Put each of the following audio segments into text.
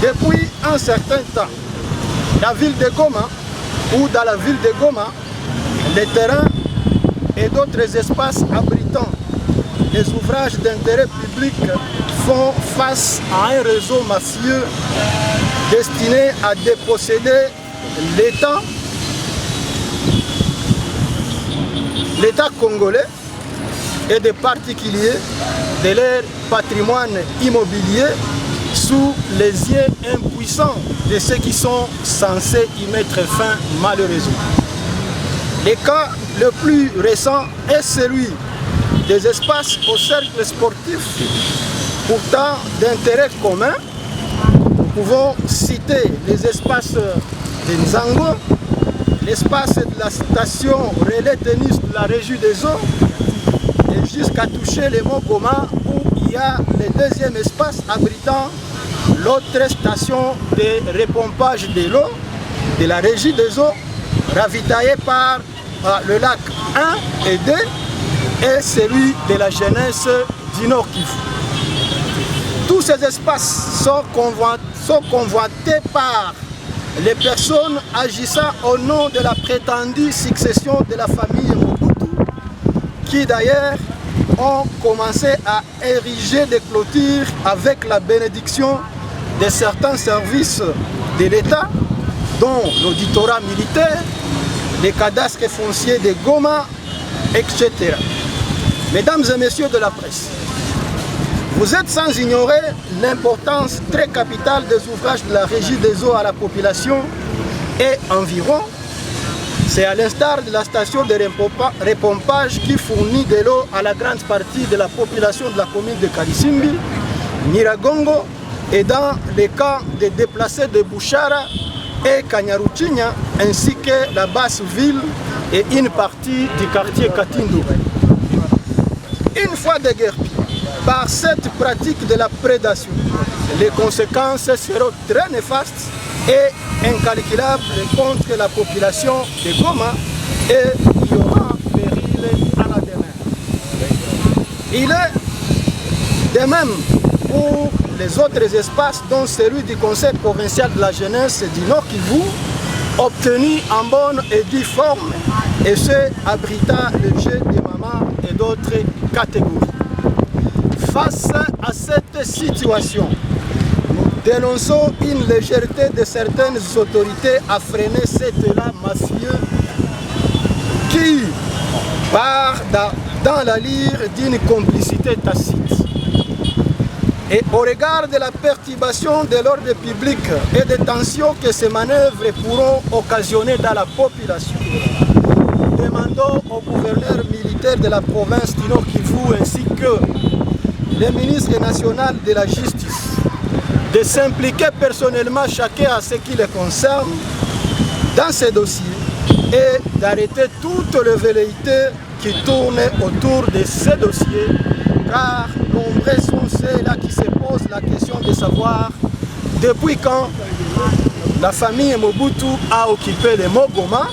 Depuis un certain temps, la ville de Goma, ou dans la ville de Goma, les terrains et d'autres espaces abritant les ouvrages d'intérêt public font face à un réseau mafieux destiné à déposséder l'État congolais et des particuliers de leur patrimoine immobilier sous les yeux impuissants de ceux qui sont censés y mettre fin malheureusement. Le cas le plus récent est celui des espaces au cercle sportif, pourtant d'intérêt commun. Nous pouvons citer les espaces de Nzango, l'espace de la station relais tennis de la régie des eaux, et jusqu'à toucher les monts Goma où il y a le deuxième espace abritant l'autre station de repompage de l'eau de la régie des eaux, ravitaillée par le lac 1 et 2 et celui de la jeunesse du Nord Kivu. Tous ces espaces sont convoités par les personnes agissant au nom de la prétendue succession de la famille Mobutu, qui d'ailleurs ont commencé à ériger des clôtures avec la bénédiction de certains services de l'État, dont l'auditorat militaire, les cadastres fonciers de Goma, etc. Mesdames et messieurs de la presse, vous êtes sans ignorer l'importance très capitale des ouvrages de la régie des eaux à la population et environ. C'est à l'instar de la station de repompage qui fournit de l'eau à la grande partie de la population de la commune de Kalisimbi, Nyiragongo, et dans les camps des déplacés de Bouchara et Kanyaruchinya, ainsi que la basse ville et une partie du quartier Katindu. Une fois déguerpis par cette pratique de la prédation, les conséquences seront très néfastes et incalculables contre la population de Goma et il y aura péril à la demeure. Il est de même pour les autres espaces, dont celui du Conseil provincial de la jeunesse du Nord Kivu, obtenu en bonne et due forme, et ce abritant le jeu des mamans et d'autres catégories. Face à cette situation, nous dénonçons une légèreté de certaines autorités à freiner cet élan mafieux qui part dans la lyre d'une complicité tacite. Et au regard de la perturbation de l'ordre public et des tensions que ces manœuvres pourront occasionner dans la population, nous demandons au gouverneur militaire de la province du Nord Kivu ainsi que le ministre national de la Justice de s'impliquer personnellement chacun à ce qui les concerne dans ces dossiers et d'arrêter toutes les velléités qui tournent autour de ces dossiers, car nombreux sont ceux-là qui se posent la question de savoir depuis quand la famille Mobutu a occupé les mots Goma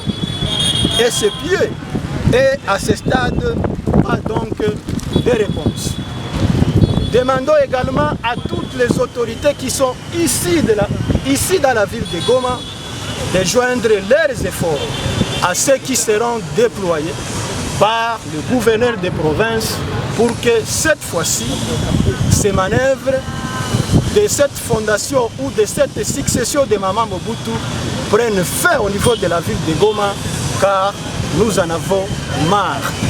et ses pieds. Et à ce stade, pas donc de réponse. Demandons également à toutes les autorités qui sont ici dans la ville de Goma de joindre leurs efforts à ceux qui seront déployés par le gouverneur de province pour que cette fois-ci, ces manœuvres de cette fondation ou de cette succession de Maman Mobutu prennent fin au niveau de la ville de Goma, car nous en avons marre.